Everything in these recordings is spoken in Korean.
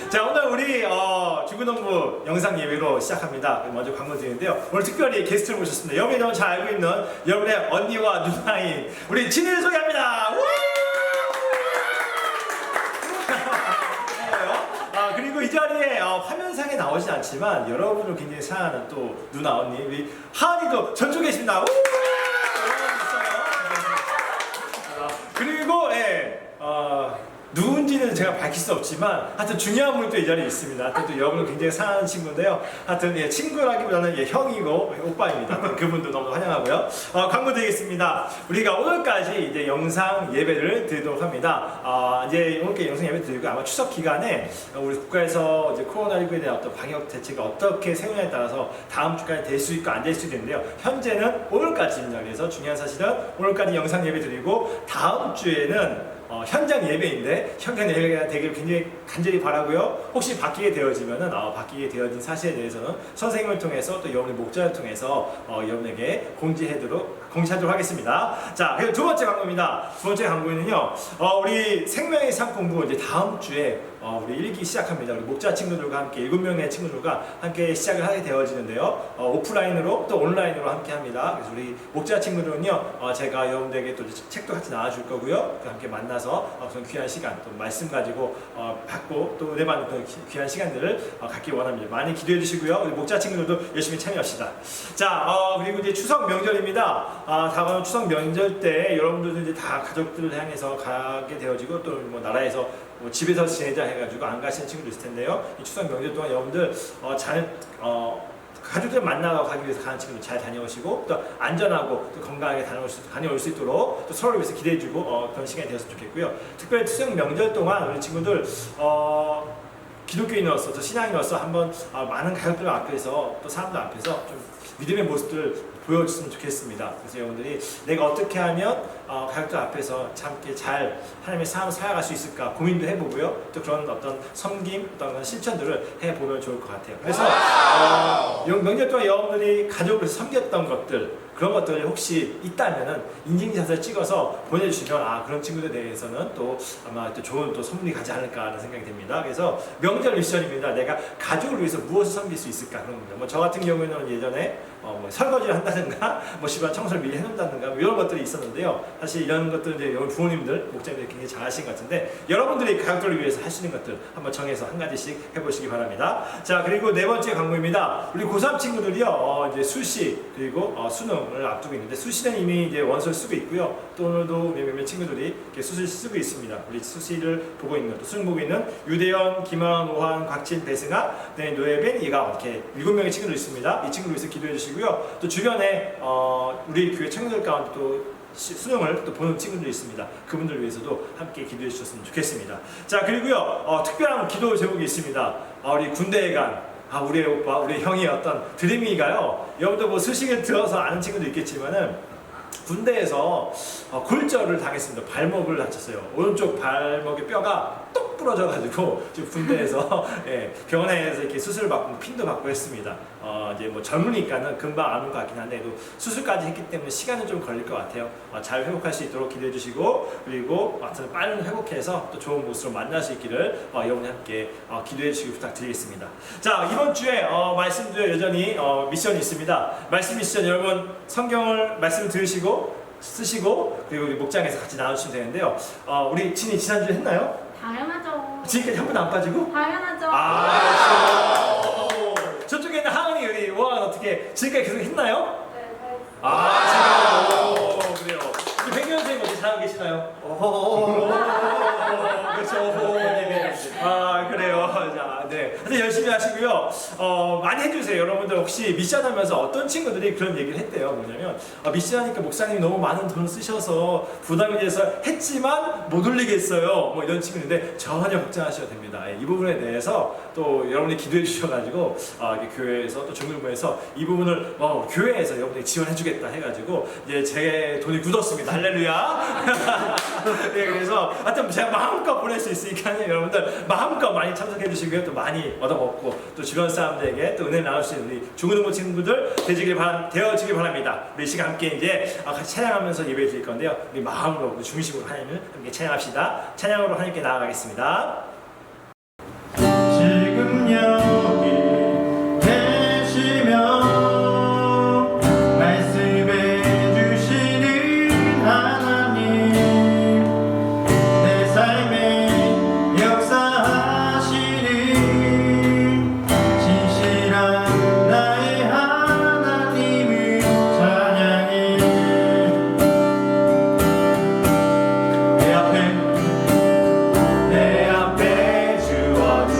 자, 오늘 우리 중고등부 영상 예배로 시작합니다. 먼저 광고 드리는데요. 오늘 특별히 게스트를 모셨습니다. 여러분이 너무 잘 알고 있는 여러분의 언니와 누나인 우리 진이를 소개합니다. 그리고 이 자리에 화면상에 나오진 않지만 여러분을 굉장히 사랑하는 또 누나 언니 우리 하은이도 저쪽에 있습니다. 그리고 누군지는 제가 밝힐 수 없지만 하여튼 중요한 분이 또 이 자리에 있습니다. 하여튼 또 여러분을 굉장히 사랑하는 친구인데요. 하여튼 친구라기보다는 형이고 오빠입니다. 그분도 너무 환영하고요. 광고 드리겠습니다. 우리가 오늘까지 이제 영상 예배를 드리도록 합니다. 이제 오늘까지 영상 예배 드리고 아마 추석 기간에 우리 국가에서 이제 코로나19에 대한 어떤 방역 대책이 어떻게 세우냐에 따라서 다음 주까지 될 수 있고 안 될 수도 있는데요. 현재는 오늘까지입니다. 그래서 중요한 사실은 오늘까지 영상 예배 드리고 다음 주에는 현장 예배인데 현장 예배가 되기를 굉장히 간절히 바라고요. 혹시 바뀌게 되어지면은 바뀌게 되어진 사실에 대해서는 선생님을 통해서 또 여러분의 목자를 통해서 여러분에게 공지하도록 하겠습니다. 자, 그리고 두 번째 광고입니다. 두 번째 광고는요. 우리 생명의 삶 공부 이제 다음 주에 우리 1기 시작합니다. 우리 목자 친구들과 함께 7명의 친구들과 함께 시작을 하게 되어지는데요. 오프라인으로 또 온라인으로 함께 합니다. 그래서 우리 목자 친구들은요, 제가 여러분들에게 또 책도 같이 나눠줄 거고요. 함께 만나서 그런 귀한 시간, 또 말씀 가지고 받고 또 은혜 받는 그런 귀한 시간들을 갖기 원합니다. 많이 기도해 주시고요. 우리 목자 친구들도 열심히 참여합시다. 자, 그리고 이제 추석 명절입니다. 다가오는 추석 명절 때 여러분들도 이제 다 가족들을 향해서 가게 되어지고 또 뭐 나라에서 집에서 지내자 해가지고 안 가시는 친구도 있을 텐데요. 이 추석 명절 동안 여러분들 가족들 만나러 가기 위해서 가는 친구들 잘 다녀오시고 또 안전하고 또 건강하게 다녀올 수 있도록 또 서로를 위해서 기대해주고 그런 시간이 되었으면 좋겠고요. 특별히 추석 명절 동안 우리 친구들 기독교인으로서 또 신앙인으로서 한번 많은 가족들 앞에서 또 사람들 앞에서 좀 믿음의 모습들 보여줬으면 좋겠습니다. 그래서 여러분들이 내가 어떻게 하면 가족들 앞에서 참게 잘 하나님의 삶을 살아갈 수 있을까 고민도 해보고요. 또 그런 어떤 섬김, 어떤 실천들을 해보면 좋을 것 같아요. 그래서 명절 동안 여러분들이 가족을 섬겼던 것들 그런 것들이 혹시 있다면은 인증샷을 찍어서 보내주시면 그런 친구들에 대해서는 또 아마 또 좋은 또 선물이 가지 않을까 하는 생각이 듭니다. 그래서 명절 미션입니다. 내가 가족을 위해서 무엇을 섬길 수 있을까 그런 겁니다. 저 같은 경우에는 예전에 설거지를 한다든가 집안 청소를 미리 해놓는다든가 이런 것들이 있었는데요. 사실 이런 것들은 이제 부모님들, 목자님들이 굉장히 잘 하신 것 같은데 여러분들이 가족들을 위해서 할 수 있는 것들 한번 정해서 한 가지씩 해보시기 바랍니다. 자, 그리고 네 번째 광고입니다. 우리 고3 친구들이요, 이제 수시 그리고 수능을 앞두고 있는데 수시는 이미 이제 원서를 쓰고 있고요. 또 오늘도 몇몇 친구들이 이렇게 수시를 쓰고 있습니다. 우리 수시를 보고 있는 또 수능 보고 있는 유대현, 김하은, 오한, 곽진, 배승아, 노예벤, 이가 이렇게 7명의 친구들이 있습니다. 이 친구들 위해서 기도해 주시고요. 또 주변에 우리 교회 청년들 가운데 또 수능을 또 보는 친구들이 있습니다. 그분들 위해서도 함께 기도해 주셨으면 좋겠습니다. 자, 그리고요 특별한 기도 제목이 있습니다. 우리 군대에 간 우리 오빠, 우리 형이 어떤 드림이가요. 여러분도 뭐 소식을 들어서 아는 친구도 있겠지만은 군대에서 골절을 당했습니다. 발목을 다쳤어요. 오른쪽 발목의 뼈가 똑 부러져가지고 지금 군대에서 병원에서 이렇게 수술을 받고 핀도 받고 했습니다. 이제 뭐 젊으니까는 금방 안 올 것 같긴 한데 또 수술까지 했기 때문에 시간은 좀 걸릴 것 같아요. 잘 회복할 수 있도록 기도해 주시고 그리고 빠른 회복해서 또 좋은 모습으로 만날 수 있기를 여러분이 함께 기도해 주시기 부탁드리겠습니다. 자, 이번 주에 말씀도 여전히 미션이 있습니다. 말씀 미션 여러분 성경을 말씀 들으시고 쓰시고 그리고 우리 목장에서 같이 나눠주시면 되는데요. 우리 진이 지난주에 했나요? 당연하죠. 지금까지 한 번도 안 빠지고? 당연하죠. 저쪽에 있는 하은이 우리 우아는 어떻게 지금까지 계속 했나요? 네, 지금 그래요. 우리 백년 선생님 어떻게 잘하고 계시나요? 그렇죠. 아 그래요. 자, 네. 하여튼 열심히 하시고요. 많이 해주세요. 여러분들 혹시 미션하면서 어떤 친구들이 그런 얘기를 했대요. 뭐냐면 미션하니까 목사님이 너무 많은 돈을 쓰셔서 부담이 돼서 했지만 못 올리겠어요. 뭐 이런 친구인데 전혀 걱정하셔도 됩니다. 이 부분에 대해서 또 여러분이 기도해 주셔가지고 교회에서 또 중등부에서 이 부분을 교회에서 여러분들이 지원해주겠다 해가지고 이제 제 돈이 굳었습니다. 할렐루야. 네, 그래서 하여튼 제가 마음껏 보낼 수 있으니까 여러분들 마음껏 많이 참석해 주시고요. 또 많이 얻어먹고 또 주변 사람들에게 또 은혜를 나눌 수 있는 우리 중고등부 친구들 되어지길 바랍니다. 우리 시간 함께 이제 같이 찬양하면서 예배 드릴 건데요. 우리 마음으로 중심으로 하나님을 함께 찬양합시다. 찬양으로 하나님께 나아가겠습니다. 지금 여기 계시며 말씀해 주시는 하나님, 내 삶에 역사하시는 진실한 나의 하나님을 찬양해. 내 앞에 주어진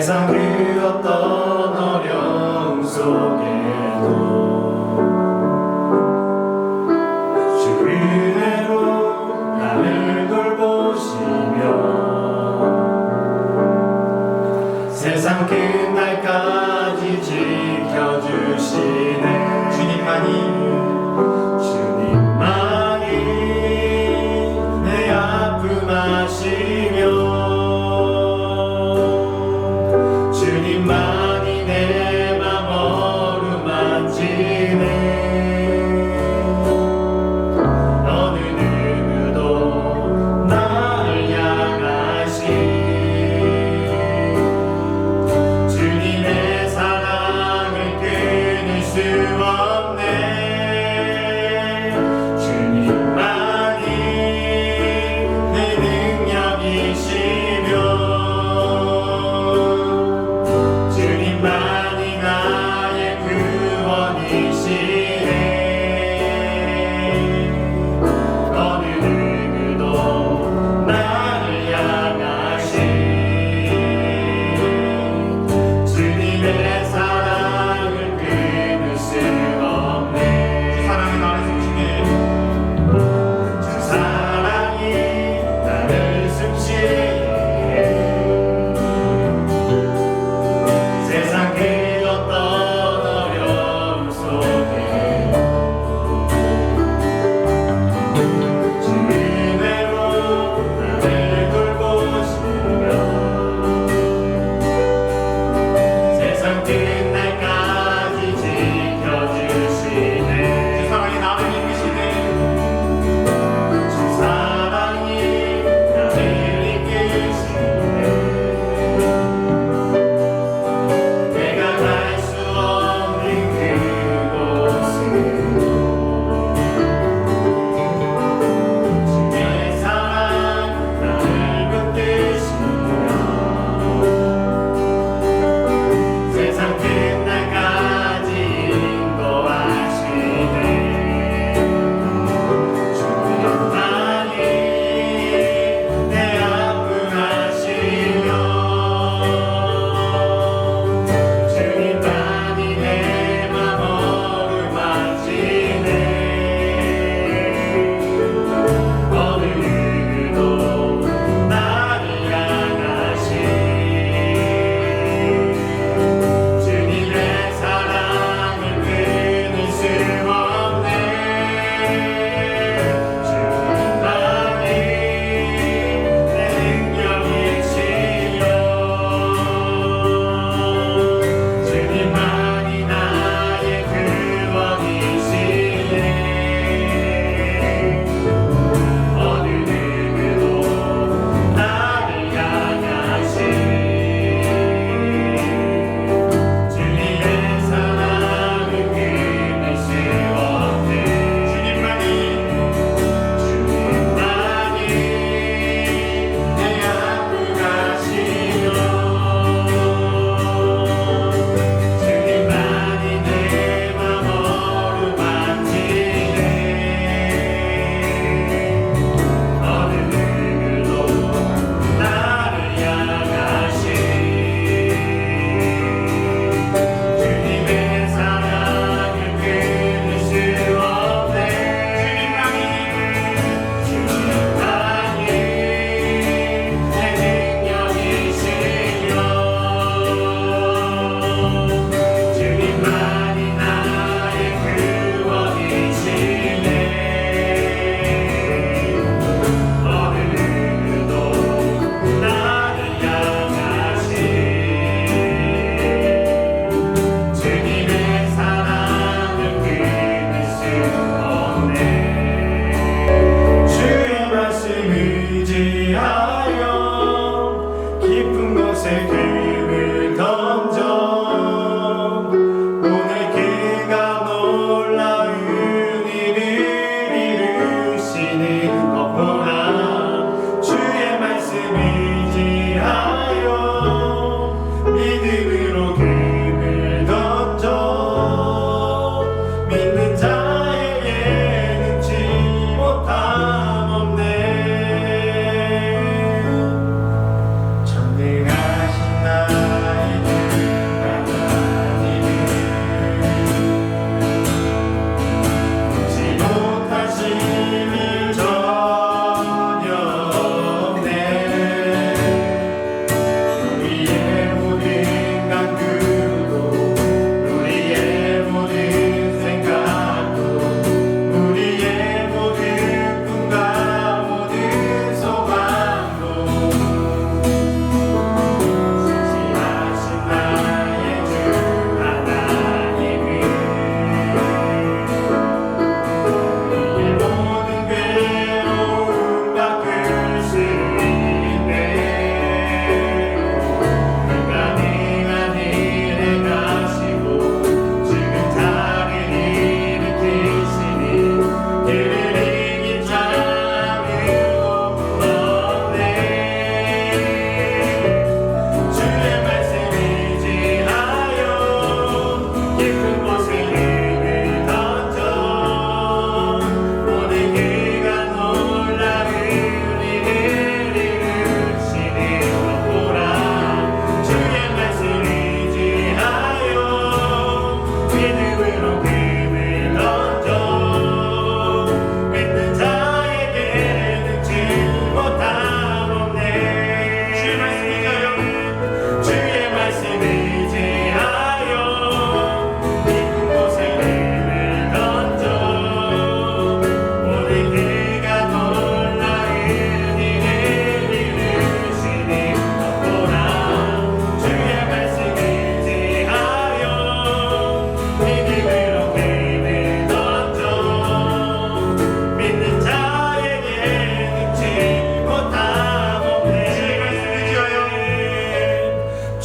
세상 그 어떤 어려움 속에도 주 은혜로 나를 돌보시며 세상 끝날까지 지켜주시네. 주님만이 내 아픔 아시며 주님만이 내 맘 어루만지네. 어느 누구도 나를 향하신 주님의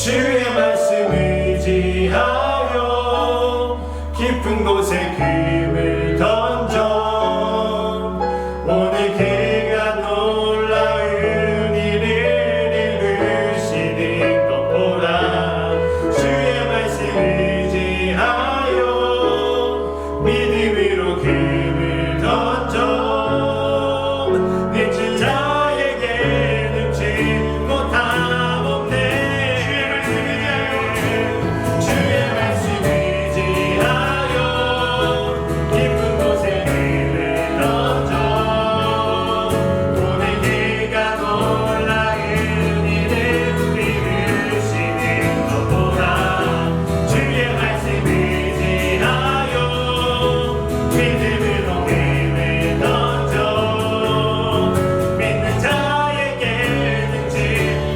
주의 말씀 의지하여 깊은 곳에 금을 던져 오늘 그가 놀라운 일을 이루시는 것 보라. 주의 말씀 의지하여 믿음으로 금을 던져 내친 자에게 능치 못함 없네. 주의 말씀 의지하여 깊은 곳에 금을 던져 오늘 그가 놀라운 일을 이루시는 것 보라. 주의 말씀 의지하여 믿음으로 금을 던져 믿는 자에게 능치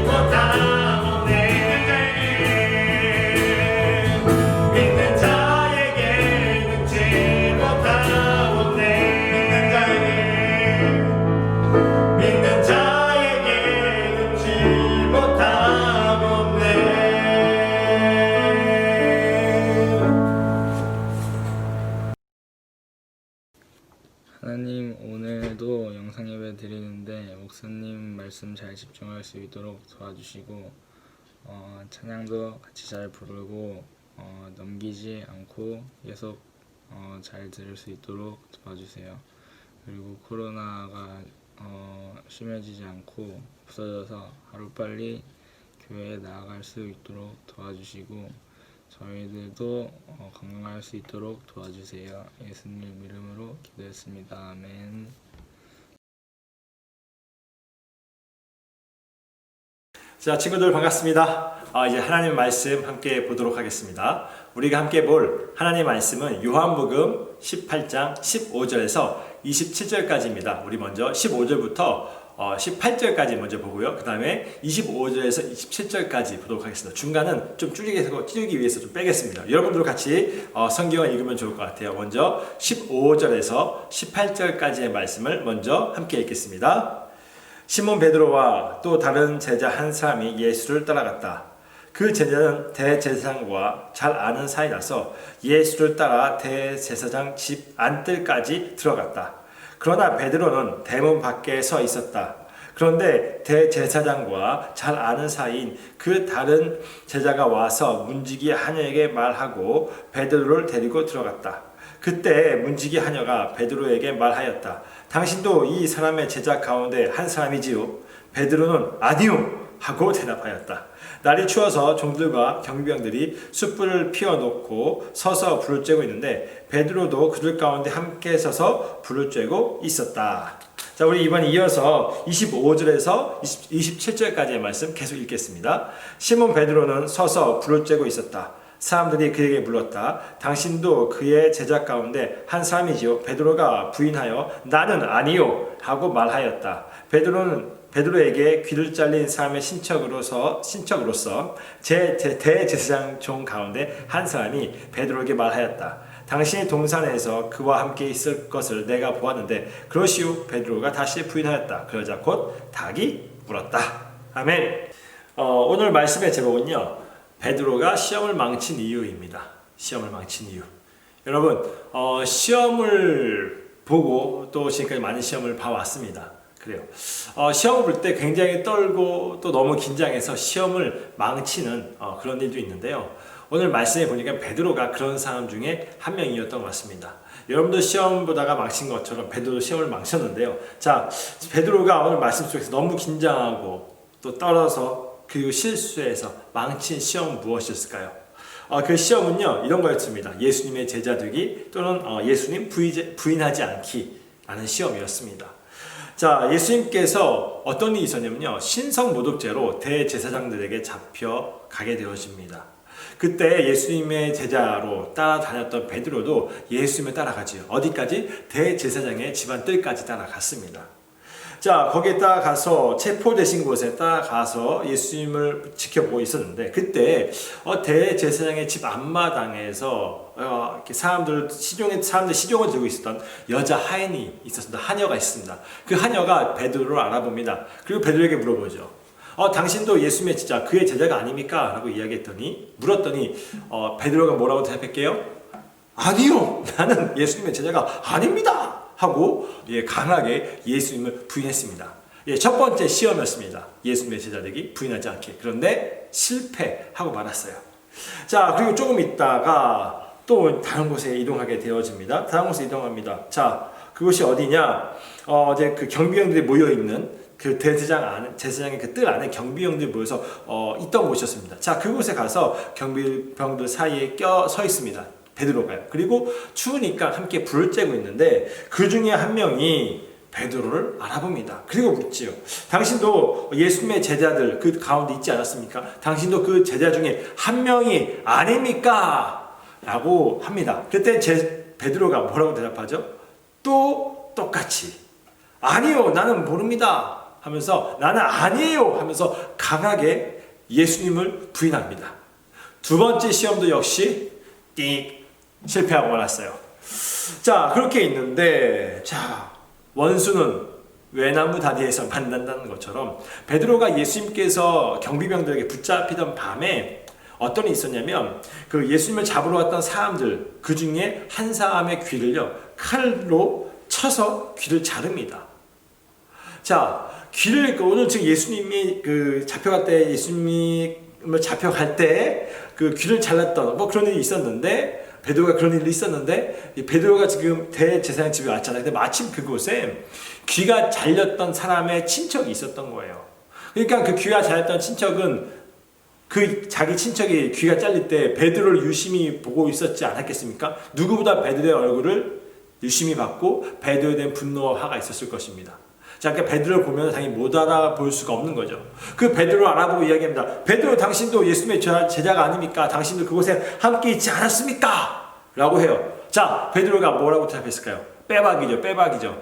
못함 없네. 믿는 자에게 능치 못함 없네. 믿는 자에게 능치 못함 없네. 하나님, 오늘도 영상 예배 드리는데 목사님 말씀 잘 집중할 수 있도록 도와주시고 찬양도 같이 잘 부르고 넘기지 않고 계속 잘 들을 수 있도록 도와주세요. 그리고 코로나가 심해지지 않고 없어져서 하루빨리 교회에 나아갈 수 있도록 도와주시고 저희들도 건강할 수 있도록 도와주세요. 예수님 이름으로 기도했습니다. 아멘. 자, 친구들 반갑습니다. 이제 하나님 말씀 함께 보도록 하겠습니다. 우리가 함께 볼 하나님 말씀은 요한복음 18장 15절에서 27절까지입니다. 우리 먼저 15절부터 18절까지 먼저 보고요. 그 다음에 25절에서 27절까지 보도록 하겠습니다. 중간은 좀 줄이기 위해서 좀 빼겠습니다. 여러분들 같이 성경을 읽으면 좋을 것 같아요. 먼저 15절에서 18절까지의 말씀을 먼저 함께 읽겠습니다. 시몬 베드로와 또 다른 제자 한 사람이 예수를 따라갔다. 그 제자는 대제사장과 잘 아는 사이라서 예수를 따라 대제사장 집 안뜰까지 들어갔다. 그러나 베드로는 대문 밖에 서 있었다. 그런데 대제사장과 잘 아는 사이인 그 다른 제자가 와서 문지기 하녀에게 말하고 베드로를 데리고 들어갔다. 그때 문지기 하녀가 베드로에게 말하였다. 당신도 이 사람의 제자 가운데 한 사람이지요? 베드로는 아니요 하고 대답하였다. 날이 추워서 종들과 경비병들이 숯불을 피워놓고 서서 불을 쬐고 있는데 베드로도 그들 가운데 함께 서서 불을 쬐고 있었다. 자, 우리 이번에 이어서 25절에서 27절까지의 말씀 계속 읽겠습니다. 시몬 베드로는 서서 불을 쬐고 있었다. 사람들이 그에게 물었다. 당신도 그의 제자 가운데 한 사람이지요? 베드로가 부인하여 나는 아니요 하고 말하였다. 베드로에게 귀를 잘린 사람의 신척으로서 대제사장 종 가운데 한 사람이 베드로에게 말하였다. 당신이 동산에서 그와 함께 있을 것을 내가 보았는데 그러시오. 베드로가 다시 부인하였다. 그러자 곧 닭이 물었다. 아멘. 오늘 말씀의 제목은요, 베드로가 시험을 망친 이유입니다. 시험을 망친 이유. 여러분, 시험을 보고 또 지금까지 많은 시험을 봐왔습니다. 그래요. 시험을 볼 때 굉장히 떨고 또 너무 긴장해서 시험을 망치는 그런 일도 있는데요. 오늘 말씀에 보니까 베드로가 그런 사람 중에 한 명이었던 것 같습니다. 여러분도 시험 보다가 망친 것처럼 베드로 시험을 망쳤는데요. 자, 베드로가 오늘 말씀 속에서 너무 긴장하고 또 떨어서 그 실수해서 망친 시험은 무엇이었을까요? 그 시험은요, 이런 거였습니다. 예수님의 제자 되기 또는 예수님 부인하지 않기 라는 시험이었습니다. 자, 예수님께서 어떤 일이 있었냐면요, 신성모독죄로 대제사장들에게 잡혀가게 되어집니다. 그때 예수님의 제자로 따라다녔던 베드로도 예수님을 따라가지요. 어디까지? 대제사장의 집안 뜰까지 따라갔습니다. 자, 거기에 따라가서 체포되신 곳에 따라가서 예수님을 지켜보고 있었는데, 그때 대제사장의 집 앞마당에서 이렇게 사람들 시종을 들고 있었던 여자 하인이 있었습니다. 하녀가 있습니다. 그 하녀가 베드로를 알아봅니다. 그리고 베드로에게 물어보죠. 당신도 예수님의 제자, 그의 제자가 아닙니까? 라고 물었더니 베드로가 뭐라고 대답할게요? 아니요, 나는 예수님의 제자가 아닙니다 하고 강하게 예수님을 부인했습니다. 첫 번째 시험이었습니다. 예수님의 제자 되기 부인하지 않게. 그런데 실패하고 말았어요. 자, 그리고 조금 있다가 또 다른 곳에 이동하게 되어집니다. 다른 곳에 이동합니다. 자, 그곳이 어디냐? 이제 그 경비병들이 모여 있는 그 제사장의 그 뜰 안에 경비병들이 모여서 있던 곳이었습니다. 자, 그곳에 가서 경비병들 사이에 서 있습니다. 베드로가요. 그리고 추우니까 함께 불을 쬐고 있는데 그 중에 한 명이 베드로를 알아봅니다. 그리고 묻지요. 당신도 예수님의 제자들 그 가운데 있지 않았습니까? 당신도 그 제자 중에 한 명이 아닙니까? 라고 합니다. 그때 베드로가 뭐라고 대답하죠? 또 똑같이 아니요, 나는 모릅니다 하면서 나는 아니에요 하면서 강하게 예수님을 부인합니다. 두 번째 시험도 역시 실패하고 말았어요. 자, 그렇게 있는데 원수는 외나무 다리에서 만난다는 것처럼 베드로가 예수님께서 경비병들에게 붙잡히던 밤에 어떤 일이 있었냐면 그 예수님을 잡으러 왔던 사람들 그 중에 한 사람의 귀를요 칼로 쳐서 귀를 자릅니다. 자, 오늘 지금 예수님이 잡혀갈 때 예수님을 잡혀갈 때 그 귀를 잘랐던 그런 일이 있었는데 베드로가 그런 일이 있었는데 베드로가 지금 대제사장 집에 왔잖아요. 근데 마침 그곳에 귀가 잘렸던 사람의 친척이 있었던 거예요. 그러니까 그 귀가 잘렸던 친척은 자기 친척이 귀가 잘릴 때 베드로를 유심히 보고 있었지 않았겠습니까? 누구보다 베드로의 얼굴을 유심히 봤고 베드로에 대한 분노와 가 있었을 것입니다. 자, 그러니까 베드로를 보면 당연히 못 알아볼 수가 없는 거죠. 그 베드로를 알아보고 이야기합니다. 베드로, 당신도 예수님의 제자가 아닙니까? 당신도 그곳에 함께 있지 않았습니까? 라고 해요. 자, 베드로가 뭐라고 대답했을까요? 빼박이죠.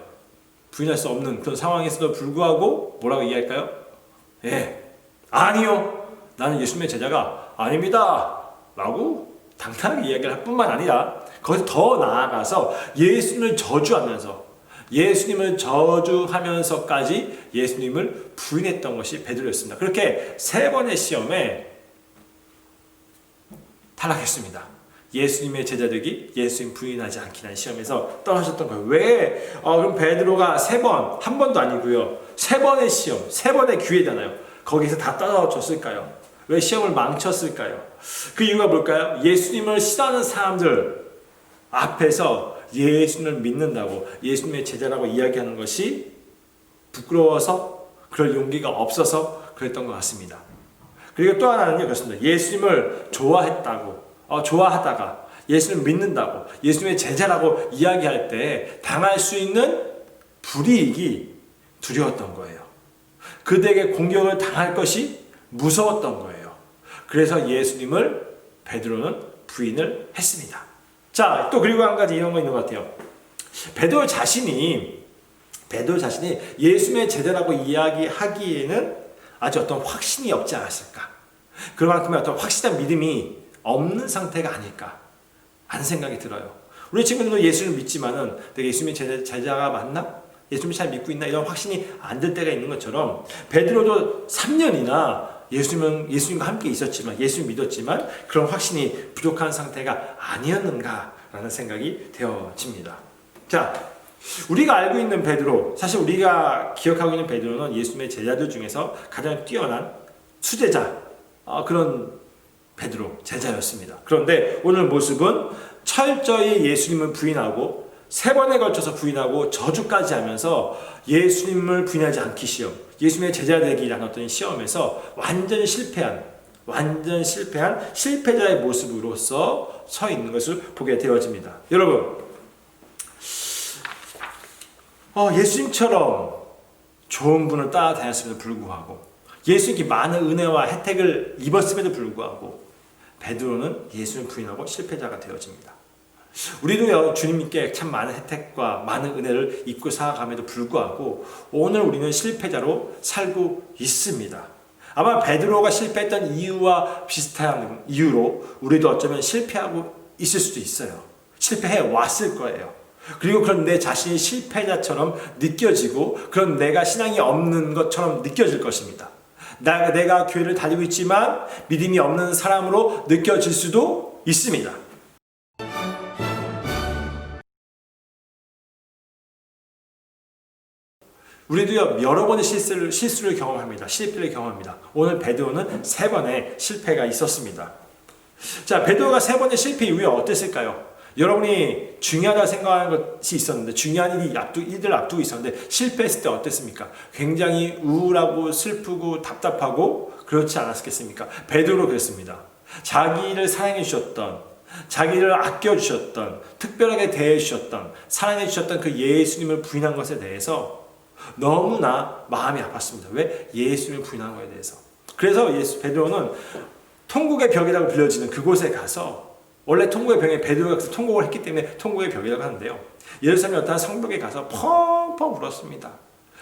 부인할 수 없는 그런 상황에서도 불구하고 뭐라고 이야기할까요? 아니요, 나는 예수님의 제자가 아닙니다 라고 당당하게 이야기를 할 뿐만 아니라 거기서 더 나아가서 예수님을 저주하면서까지 예수님을 부인했던 것이 베드로였습니다. 그렇게 세 번의 시험에 탈락했습니다. 예수님의 제자되기, 예수님 부인하지 않기라는 시험에서 떨어졌던 거예요. 왜? 그럼 베드로가 한 번도 아니고요. 세 번의 시험, 세 번의 기회잖아요. 거기서 다 떨어졌을까요? 왜 시험을 망쳤을까요? 그 이유가 뭘까요? 예수님을 싫어하는 사람들 앞에서 예수님을 믿는다고, 예수님의 제자라고 이야기하는 것이 부끄러워서, 그럴 용기가 없어서 그랬던 것 같습니다. 그리고 또 하나는요, 그렇습니다. 예수님을 좋아하다가 예수님을 믿는다고, 예수님의 제자라고 이야기할 때 당할 수 있는 불이익이 두려웠던 거예요. 그들에게 공격을 당할 것이 무서웠던 거예요. 그래서 베드로는 부인을 했습니다. 자, 또 그리고 한 가지 이런 거 있는 것 같아요. 베드로 자신이 예수님의 제자라고 이야기하기에는 아주 어떤 확신이 없지 않았을까? 그만큼의 어떤 확실한 믿음이 없는 상태가 아닐까 하는 생각이 들어요. 우리 친구들도 예수를 믿지만은 내가 예수님의 제자가 맞나? 예수님을 잘 믿고 있나? 이런 확신이 안 들 때가 있는 것처럼 베드로도 3년이나 예수님과 함께 있었지만, 예수님 믿었지만 그런 확신이 부족한 상태가 아니었는가라는 생각이 되어집니다. 자, 우리가 알고 있는 베드로, 사실 우리가 기억하고 있는 베드로는 예수님의 제자들 중에서 가장 뛰어난 수제자, 그런 베드로 제자였습니다. 그런데 오늘 모습은 철저히 예수님을 부인하고 3번에 걸쳐서 부인하고 저주까지 하면서 예수님을 부인하지 않기 시험, 예수님의 제자 되기라는 어떤 시험에서 완전 실패한 실패자의 모습으로서 서 있는 것을 보게 되어집니다. 여러분, 예수님처럼 좋은 분을 따라다녔음에도 불구하고, 예수님께 많은 은혜와 혜택을 입었음에도 불구하고 베드로는 예수님을 부인하고 실패자가 되어집니다. 우리도 주님께 참 많은 혜택과 많은 은혜를 입고 살아감에도 불구하고 오늘 우리는 실패자로 살고 있습니다. 아마 베드로가 실패했던 이유와 비슷한 이유로 우리도 어쩌면 실패하고 있을 수도 있어요. 실패해 왔을 거예요. 그리고 그런 내 자신이 실패자처럼 느껴지고 그런 내가 신앙이 없는 것처럼 느껴질 것입니다. 내가 교회를 다니고 있지만 믿음이 없는 사람으로 느껴질 수도 있습니다. 우리도요 여러 번의 실수를 경험합니다. 실패를 경험합니다. 오늘 베드로는 3번의 실패가 있었습니다. 자, 베드로가 3번의 실패 이후에 어땠을까요? 여러분이 중요하다고 생각하는 것이 있었는데, 중요한 일을 앞두고 있었는데 실패했을 때 어땠습니까? 굉장히 우울하고 슬프고 답답하고 그렇지 않았겠습니까? 베드로 그랬습니다. 자기를 사랑해 주셨던, 자기를 아껴 주셨던, 특별하게 대해 주셨던, 사랑해 주셨던 그 예수님을 부인한 것에 대해서 너무나 마음이 아팠습니다. 왜? 예수님을 부인한 것에 대해서. 그래서 베드로는 통곡의 벽이라고 불려지는 그곳에 가서, 원래 통곡의 벽에 베드로가 그래서 통곡을 했기 때문에 통곡의 벽이라고 하는데요, 예루살렘의 어떠한 성벽에 가서 펑펑 울었습니다.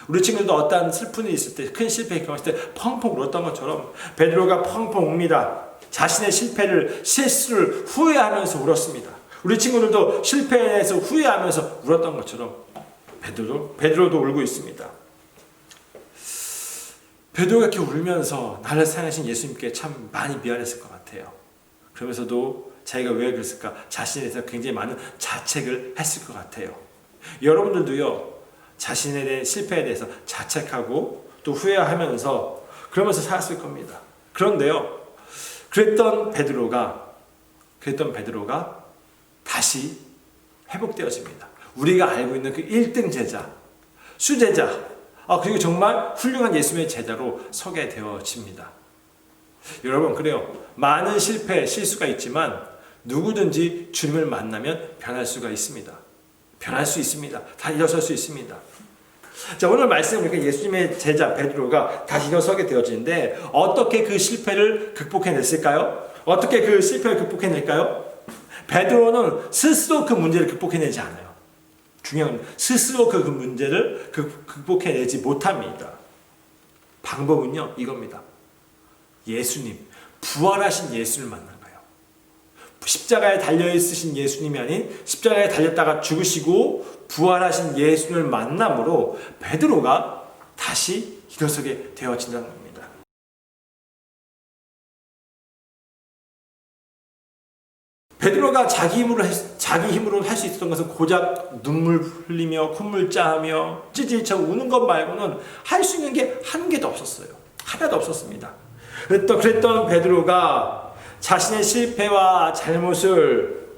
우리 친구들도 어떠한 슬픈 일이 있을 때, 큰 실패에 경험했을 때 펑펑 울었던 것처럼 베드로가 펑펑 웁니다. 자신의 실수를 후회하면서 울었습니다. 우리 친구들도 실패에서 후회하면서 울었던 것처럼 베드로도 울고 있습니다. 베드로가 이렇게 울면서 나를 사랑하신 예수님께 참 많이 미안했을 것 같아요. 그러면서도 자기가 왜 그랬을까? 자신에 대해서 굉장히 많은 자책을 했을 것 같아요. 여러분들도요, 자신에 대한 실패에 대해서 자책하고 또 후회하면서 그러면서 살았을 겁니다. 그런데요, 그랬던 베드로가 다시 회복되어집니다. 우리가 알고 있는 그 1등 제자, 수제자, 그리고 정말 훌륭한 예수님의 제자로 서게 되어집니다. 여러분, 그래요. 많은 실수가 있지만 누구든지 주님을 만나면 변할 수가 있습니다. 변할 수 있습니다. 다 일어설 수 있습니다. 자, 오늘 말씀을 보니까 예수님의 제자 베드로가 다시 일어서게 되어지는데, 어떻게 그 실패를 극복해냈을까요? 어떻게 그 실패를 극복해낼까요? 베드로는 스스로 그 문제를 극복해내지 않아요. 중요한 건 스스로 그 문제를 극복해내지 못합니다. 방법은요, 이겁니다. 예수님, 부활하신 예수를 만난 거예요. 십자가에 달려있으신 예수님이 아닌 십자가에 달렸다가 죽으시고 부활하신 예수님을 만남으로 베드로가 다시 일어서게 되어진다는 겁니다. 베드로가 자기 힘으로 할 수 있었던 것은 고작 눈물 흘리며 콧물 짜며 찌질쳐 우는 것 말고는 할 수 있는 게 한 개도 없었어요. 하나도 없었습니다. 그랬던 베드로가 자신의 실패와 잘못을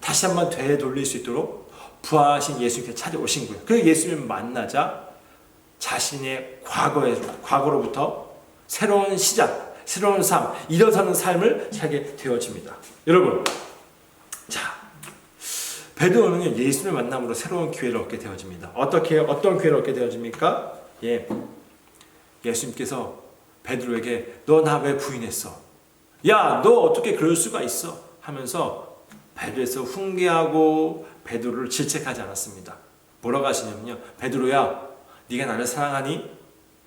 다시 한번 되돌릴 수 있도록 부활하신 예수님께 찾아오신 거예요. 그 예수님을 만나자 자신의 과거로부터 새로운 시작, 새로운 삶, 일어서는 삶을 살게 되어집니다. 여러분, 자, 베드로는 예수님을 만남으로 새로운 기회를 얻게 되어집니다. 어떤 기회를 얻게 되어집니까? 예수님께서 베드로에게 너 나 왜 부인했어? 야, 너 어떻게 그럴 수가 있어? 하면서 베드로에서 훈계하고 베드로를 질책하지 않았습니다. 뭐라고 하시냐면요, 베드로야, 네가 나를 사랑하니?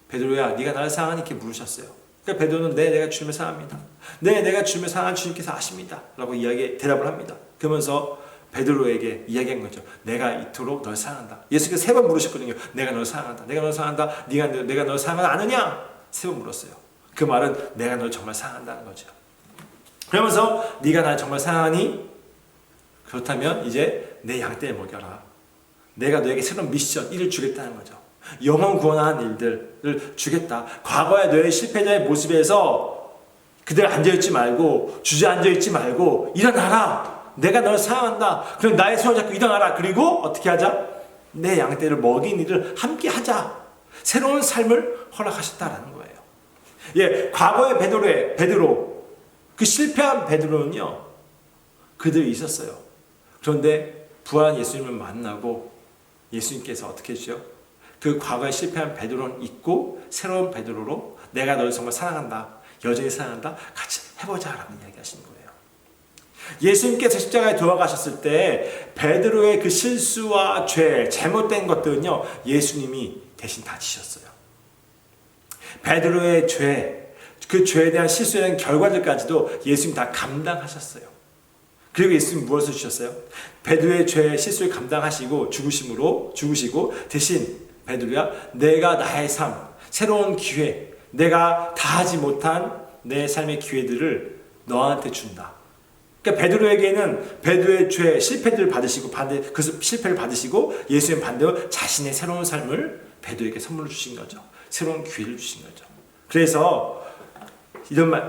베드로야, 네가 나를 사랑하니? 이렇게 물으셨어요. 그러니까 베드로는 내가 주님을 사랑합니다. 내가 주님을 사랑하는 주님께서 아십니다. 라고 대답을 합니다. 그러면서 베드로에게 이야기한 거죠. 내가 이토록 널 사랑한다. 예수께서 3번 물으셨거든요. 내가 널 사랑한다. 내가 널 사랑한다. 내가 널 사랑하지 않느냐? 3번 물었어요. 그 말은 내가 널 정말 사랑한다는 거죠. 그러면서 네가 날 정말 사랑하니? 그렇다면 이제 내 양떼를 먹여라. 내가 너에게 새로운 미션, 일을 주겠다는 거죠. 영혼 구원하는 일들을 주겠다. 과거의 너의 실패자의 모습에서 그대로 앉아있지 말고, 주저앉아있지 말고 일어나라. 내가 너를 사랑한다. 그럼 나의 손을 잡고 일어나라. 그리고 어떻게 하자? 내 양떼를 먹인 일을 함께 하자. 새로운 삶을 허락하셨다라는 거예요. 과거의 베드로, 그 실패한 베드로는요, 그들이 있었어요. 그런데 부활한 예수님을 만나고 예수님께서 어떻게 해주죠? 그 과거에 실패한 베드로는 있고 새로운 베드로로 내가 너를 정말 사랑한다, 여전히 사랑한다, 같이 해보자라는 이야기 하시는 거예요. 예수님께서 십자가에 돌아가셨을 때 베드로의 그 실수와 죄, 잘못된 것들은요, 예수님이 대신 다 지셨어요. 베드로의 죄, 그 죄에 대한 실수에 대한 결과들까지도 예수님이 다 감당하셨어요. 그리고 예수님이 무엇을 주셨어요? 베드로의 죄의 실수를 감당하시고 죽으시고 대신 베드로야, 내가 나의 삶, 새로운 기회, 내가 다 하지 못한 내 삶의 기회들을 너한테 준다. 그러니까 베드로에게는 베드로의 죄 실패들을 받으시고 그 실패를 받으시고 예수님 반대로 자신의 새로운 삶을 베드로에게 선물로 주신 거죠. 새로운 기회를 주신 거죠. 그래서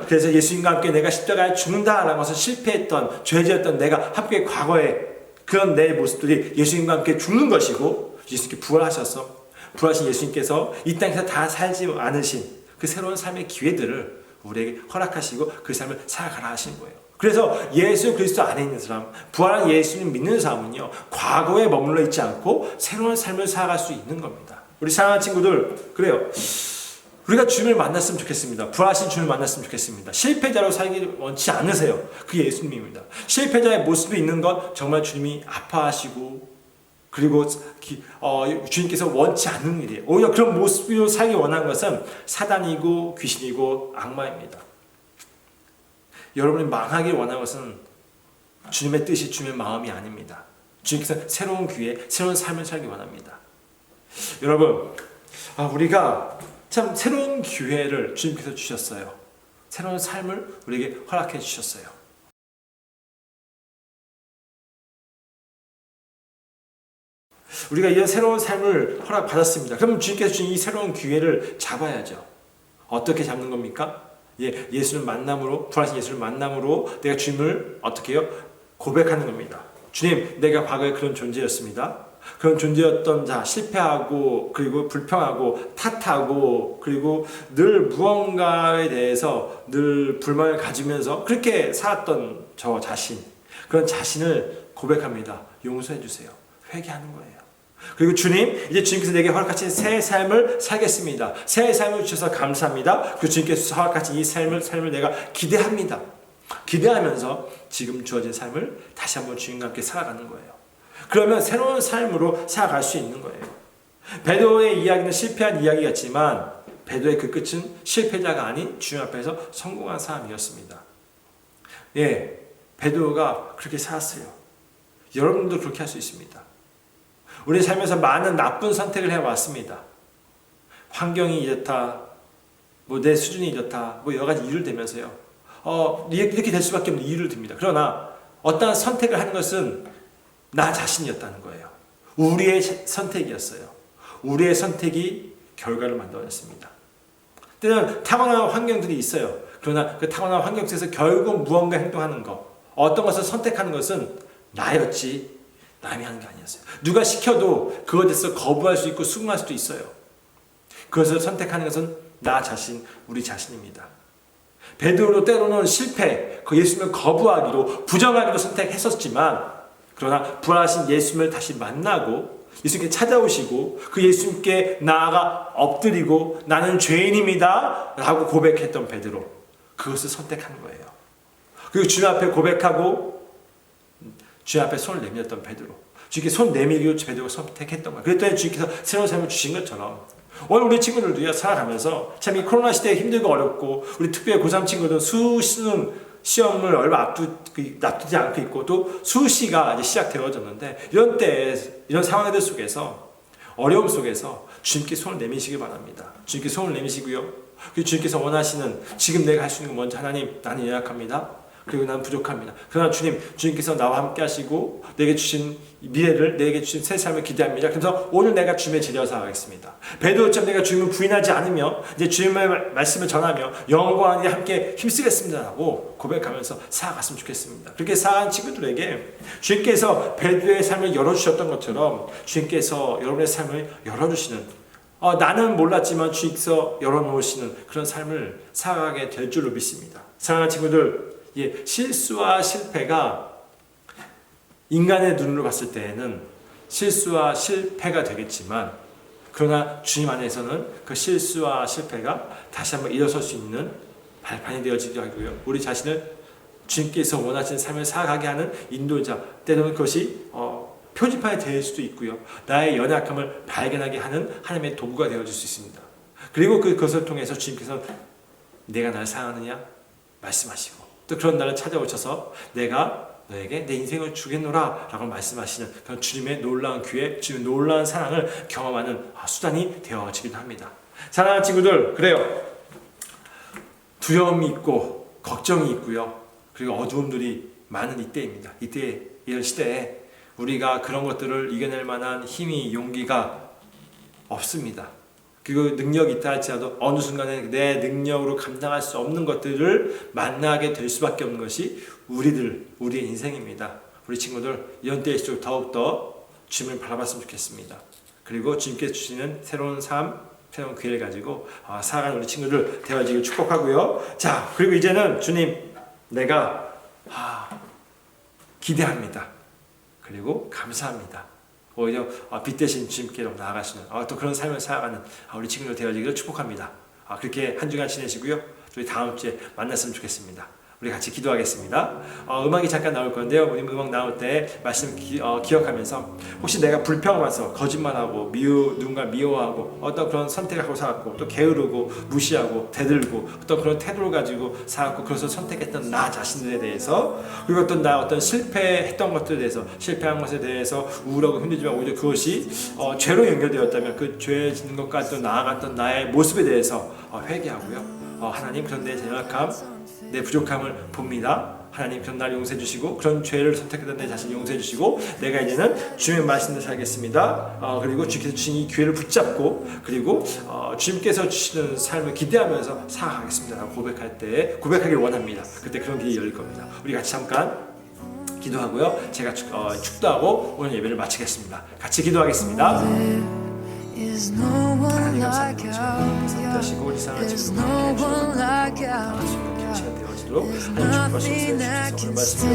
그래서 예수님과 함께 내가 십자가에 죽는다라는 것은 실패했던 죄지었던 내가 함께 과거에 그런 내 모습들이 예수님과 함께 죽는 것이고 예수님께 부활하신 예수님께서 이 땅에서 다 살지 않으신 그 새로운 삶의 기회들을 우리에게 허락하시고 그 삶을 살아가라 하시는 거예요. 그래서 예수 그리스도 안에 있는 사람, 부활한 예수님 믿는 사람은요, 과거에 머물러 있지 않고 새로운 삶을 살아갈 수 있는 겁니다. 우리 사랑하는 친구들, 그래요. 우리가 주님을 만났으면 좋겠습니다. 부활하신 주님을 만났으면 좋겠습니다. 실패자로 살기 원치 않으세요. 그게 예수님입니다. 실패자의 모습이 있는 건 정말 주님이 아파하시고 그리고 주님께서 원치 않는 일이에요. 오히려 그런 모습으로 살기 원하는 것은 사단이고 귀신이고 악마입니다. 여러분이 망하길 원하는 것은 주님의 뜻이 주님의 마음이 아닙니다. 주님께서 새로운 기회, 새로운 삶을 살기 원합니다. 여러분, 우리가 참 새로운 기회를 주님께서 주셨어요. 새로운 삶을 우리에게 허락해 주셨어요. 우리가 이런 새로운 삶을 허락받았습니다. 그러면 주님께서 주신 이 새로운 기회를 잡아야죠. 어떻게 잡는 겁니까? 예수를 만남으로, 부활하신 예수를 만남으로 내가 주님을 어떻게 해요? 고백하는 겁니다. 주님, 내가 과거에 그런 존재였습니다. 그런 존재였던 자, 실패하고 그리고 불평하고 탓하고 그리고 늘 무언가에 대해서 늘 불만을 가지면서 그렇게 살았던 저 자신, 그런 자신을 고백합니다. 용서해 주세요. 회개하는 거예요. 그리고 주님, 이제 주님께서 내게 허락하신 새 삶을 살겠습니다. 새 삶을 주셔서 감사합니다. 그 주님께서 허락하신 이 삶을 내가 기대합니다. 기대하면서 지금 주어진 삶을 다시 한번 주님과 함께 살아가는 거예요. 그러면 새로운 삶으로 살아갈 수 있는 거예요. 베드로의 이야기는 실패한 이야기 같지만 베드로의 그 끝은 실패자가 아닌 주님 앞에서 성공한 사람이었습니다. 베드로가 그렇게 살았어요. 여러분도 그렇게 할 수 있습니다. 우리 삶에서 많은 나쁜 선택을 해왔습니다. 환경이 이렇다, 내 수준이 이렇다, 여러 가지 이유를 대면서요. 이렇게 될 수밖에 없는 이유를 듭니다. 그러나 어떠한 선택을 하는 것은 나 자신이었다는 거예요. 우리의 선택이었어요. 우리의 선택이 결과를 만들어냈습니다. 때로는 타고난 환경들이 있어요. 그러나 그 타고난 환경 속에서 결국 무언가 행동하는 것, 어떤 것을 선택하는 것은 나였지 남이 하는 게 아니었어요. 누가 시켜도 그것에 대해서 거부할 수 있고 수긍할 수도 있어요. 그것을 선택하는 것은 나 자신, 우리 자신입니다. 베드로도 때로는 실패, 그 예수님을 거부하기로, 부정하기로 선택했었지만 그러나 부활하신 예수님을 다시 만나고 예수님께 찾아오시고 그 예수님께 나아가 엎드리고 나는 죄인입니다 라고 고백했던 베드로, 그것을 선택한 거예요. 그리고 주님 앞에 고백하고 주님 앞에 손을 내밀었던 베드로, 주님께 손 내밀기로 베드로가 선택했던 거예요. 그랬더니 주님께서 새로운 삶을 주신 것처럼 오늘 우리 친구들도요, 살아가면서 참 이 코로나 시대에 힘들고 어렵고 우리 특별히 고3 친구들은 수능 시험을 얼마 앞두지 않고 있고 또 수시가 이제 시작되어졌는데 이런 상황들 속에서 어려움 속에서 주님께 손을 내미시기 바랍니다. 주님께 손을 내미시고요. 그리고 주님께서 원하시는 지금 내가 할 수 있는 건 먼저 하나님, 나는 연약합니다. 그리고 나는 부족합니다. 그러나 주님께서 나와 함께 하시고 내게 주신 미래를, 내게 주신 새 삶을 기대합니다. 그래서 오늘 내가 주님의 제자로 살아가겠습니다. 베드로처럼 내가 주님을 부인하지 않으며 이제 주님의 말씀을 전하며 영광 안에 함께 힘쓰겠습니다라고 고백하면서 살아갔으면 좋겠습니다. 그렇게 살아간 친구들에게 주님께서 베드로의 삶을 열어주셨던 것처럼 주님께서 여러분의 삶을 열어주시는, 나는 몰랐지만 주님께서 열어놓으시는 그런 삶을 살아가게 될 줄로 믿습니다. 사랑하는 친구들, 실수와 실패가 인간의 눈으로 봤을 때에는 실수와 실패가 되겠지만 그러나 주님 안에서는 그 실수와 실패가 다시 한번 일어설 수 있는 발판이 되어지게 하고요. 우리 자신을 주님께서 원하시는 삶을 살아가게 하는 인도자, 때로는 그것이 표지판이 될 수도 있고요. 나의 연약함을 발견하게 하는 하나님의 도구가 되어질 수 있습니다. 그리고 그것을 통해서 주님께서 내가 나를 사랑하느냐 말씀하시고 또 그런 날을 찾아오셔서 내가 너에게 내 인생을 주겠노라 라고 말씀하시는 그런 주님의 놀라운 기회, 주님의 놀라운 사랑을 경험하는 수단이 되어지기도 합니다. 사랑하는 친구들, 그래요. 두려움이 있고 걱정이 있고요. 그리고 어두움들이 많은 이때입니다. 이런 시대에 우리가 그런 것들을 이겨낼 만한 힘이 용기가 없습니다. 그리고 능력이 있다 할지라도 어느 순간에 내 능력으로 감당할 수 없는 것들을 만나게 될 수밖에 없는 것이 우리의 인생입니다. 우리 친구들 이런 때일수록 더욱더 주님을 바라봤으면 좋겠습니다. 그리고 주님께서 주시는 새로운 삶, 새로운 기회를 가지고 살아가는 우리 친구들 되어지길 축복하고요. 자, 그리고 이제는 주님, 내가 기대합니다. 그리고 감사합니다. 오히려 빛 대신 주님께로 나아가시는 또 그런 삶을 살아가는 우리 친구들 되어지기를 축복합니다. 그렇게 한 주간 지내시고요. 저희 다음 주에 만났으면 좋겠습니다. 우리 같이 기도하겠습니다. 음악이 잠깐 나올 건데요. 우리 음악 나올 때 말씀 기억하면서 혹시 내가 불평하면서 거짓말하고 누군가 미워하고 어떤 그런 선택을 하고 살았고 또 게으르고 무시하고 대들고 어떤 그런 태도를 가지고 살았고 그래서 선택했던 나 자신들에 대해서 그리고 어떤 어떤 실패했던 것들에 대해서 실패한 것에 대해서 우울하고 힘들지만 오히려 그것이 죄로 연결되었다면 그 죄 짓는 것까지 또 나아갔던 나의 모습에 대해서 회개하고요. 하나님 그런 내 연약함 내 부족함을 봅니다. 하나님 그런 날 용서해 주시고 그런 죄를 선택했던 내 자신 용서해 주시고 내가 이제는 주님의 말씀대로 살겠습니다. 그리고 주님께서 주신 이 기회를 붙잡고 그리고 주님께서 주시는 삶을 기대하면서 살아가겠습니다. 고백하길 원합니다. 그때 그런 길이 열릴 겁니다. 우리 같이 잠깐 기도하고요. 제가 축도하고 오늘 예배를 마치겠습니다. 같이 기도하겠습니다. 하나님 감사합니다. 선택하시고 우리 사랑하는 친구들 함께 해주시고 시간 되어지도록 하나님 축복하시면서 오늘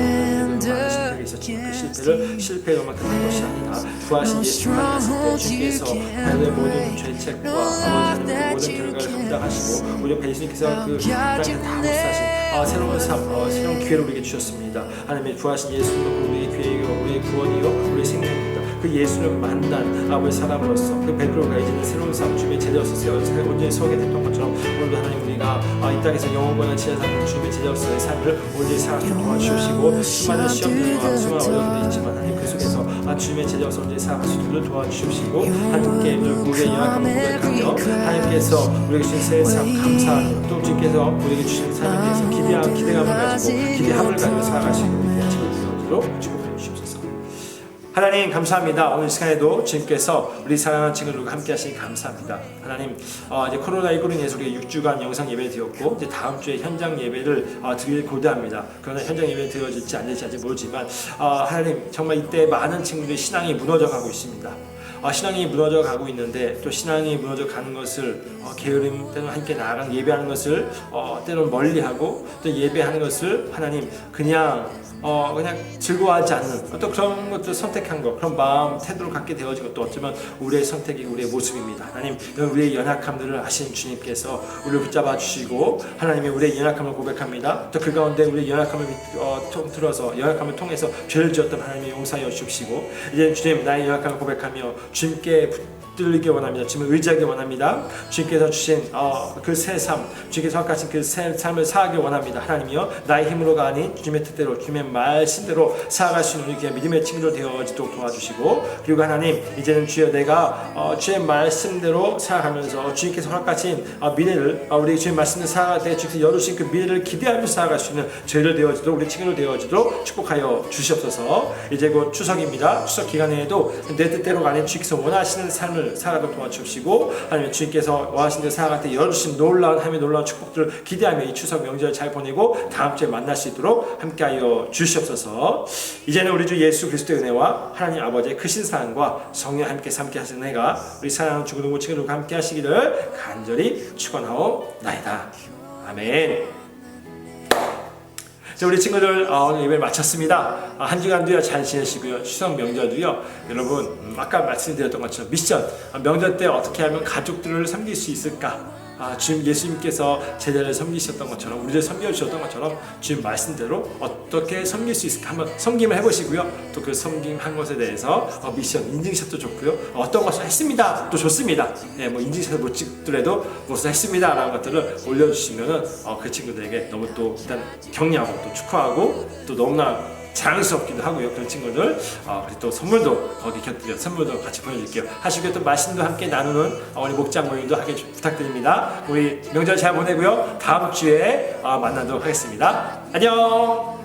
말씀을 실패를 실패로만 끝낸 것이 아니라 구하신 예수님을 만났을 때 주께서 하나님의 모든 죄책과 아버지 모든 결과를 감당하시고 우리 예수님께서 그 땅에 다 홀사하신 새로운 삶, 새로운 기회를 우리에게 주셨습니다. 하나님의 구하신 예수님은 우리의 구원이요 우리의 생명입니다. 그 예수를 만난 아버지 사람으로서 그 베드로가 이제는 새로운 삶 주님의 제자로서 온전히 서게 됐던 것처럼 오늘도 하나님 우리가 이 땅에서 영원한 제자로 주님의 제자로서의 삶을 온전히 살아가도록 도와주시고 수많은 시험들과 수많은 어려움들이 있지만 하나님 그 속에서 주님의 제자로서 온전히 살아갈 수 있도록 도와주시고 하나님께 우리의 연약함을 고백하며 하나님께서 우리에게 주신 새 삶 감사하며 또 주님께서 우리에게 주신 삶에 대해서 기대감을 가지고 기대함을 가지고 살아갈 수 있는 우리의 친구들 되도록 축복해 주시옵소서. 하나님 감사합니다. 오늘 시간에도 주님께서 우리 사랑하는 친구들과 함께 하시니 감사합니다. 하나님 이제 코로나19로 인해서 우리가 6주간 영상 예배를 드렸고 이제 다음 주에 현장 예배를 드릴 고대합니다. 그러나 현장 예배 드려질지 안 될지 아직 모르지만 하나님 정말 이때 많은 친구들의 신앙이 무너져 가고 있습니다. 신앙이 무너져 가고 있는데 또 신앙이 무너져 가는 것을 게으름 때는 함께 나아가는 예배하는 것을 때로는 멀리하고 또 예배하는 것을 하나님 그냥 즐거워하지 않는 어떤 그런 것들 선택한 것 그런 마음 태도를 갖게 되어진 것도 어쩌면 우리의 선택이 우리의 모습입니다. 하나님 우리의 연약함들을 아시는 주님께서 우리를 붙잡아 주시고 하나님이 우리의 연약함을 고백합니다. 또 그 가운데 우리의 연약함을 연약함을 통해서 죄를 지었던 하나님의 용서하여 주시고 이제 주님 나의 연약함을 고백하며 주님께 붙들리기 원합니다. 주님을 의지하기 원합니다. 주님께서 주신 그 새 삶, 주님께서 허락하신 그 새 삶을 살아가기 원합니다. 하나님이여 나의 힘으로가 아닌 주님의 뜻대로 주님의 말씀대로 살아갈 수 있는 우리 귀한 믿음의 친구들 되어지도록 도와주시고 그리고 하나님 이제는 주여 내가 주의 말씀대로 살아가면서 주님께서 허락하신 미래를 우리 주의 말씀대로 살아갈 때 주께서 열어주신 그 미래를 기대하며 살아갈 수 있는 저희들 되어지도록 우리 친구들 되어지도록 축복하여 주시옵소서. 이제 곧 추석입니다. 추석 기간에도 내 뜻대로가 아닌 주께서 원하시는 삶을 살아가도록 도와주시고 하나님 주님께서 원하시는 대로 살아갈 때 열어주신 놀라운 하나님의 놀라운 축복들을 기대하며 이 추석 명절을 잘 보내고 다음 주에 만날 수 있도록 함께하여 주시옵소서. 이제는 우리 주 예수 그리스도의 은혜와 하나님 아버지의 크신 사랑과 성령 함께 하시는 은혜가 우리 사랑하는 주구동구 친구들과 함께 하시기를 간절히 축원하옵나이다. 아멘. 자, 우리 친구들 오늘 예배를 마쳤습니다. 한 주간도요 잘 지내시고요. 추석 명절도요 여러분 아까 말씀드렸던 것처럼 미션 명절 때 어떻게 하면 가족들을 섬길 수 있을까? 주님 예수님께서 제자를 섬기셨던 것처럼 우리를 섬겨주셨던 것처럼 주님 말씀대로 어떻게 섬길 수 있을까 한번 섬김을 해보시고요. 또 그 섬김한 것에 대해서 미션 인증샷도 좋고요. 어떤 것을 했습니다. 또 좋습니다. 뭐 인증샷을 못 찍더라도 무엇을 했습니다 라는 것들을 올려주시면은 그 친구들에게 너무 또 일단 격려하고 또 축하하고 또 너무나 자랑스럽기도 하고요. 그런 친구들 그리고 또 선물도 거기 곁들여 선물도 같이 보내드릴게요. 하시고 또 말씀도 함께 나누는 우리 목장 모임도 하게 부탁드립니다. 우리 명절 잘 보내고요. 다음 주에 만나도록 하겠습니다. 안녕.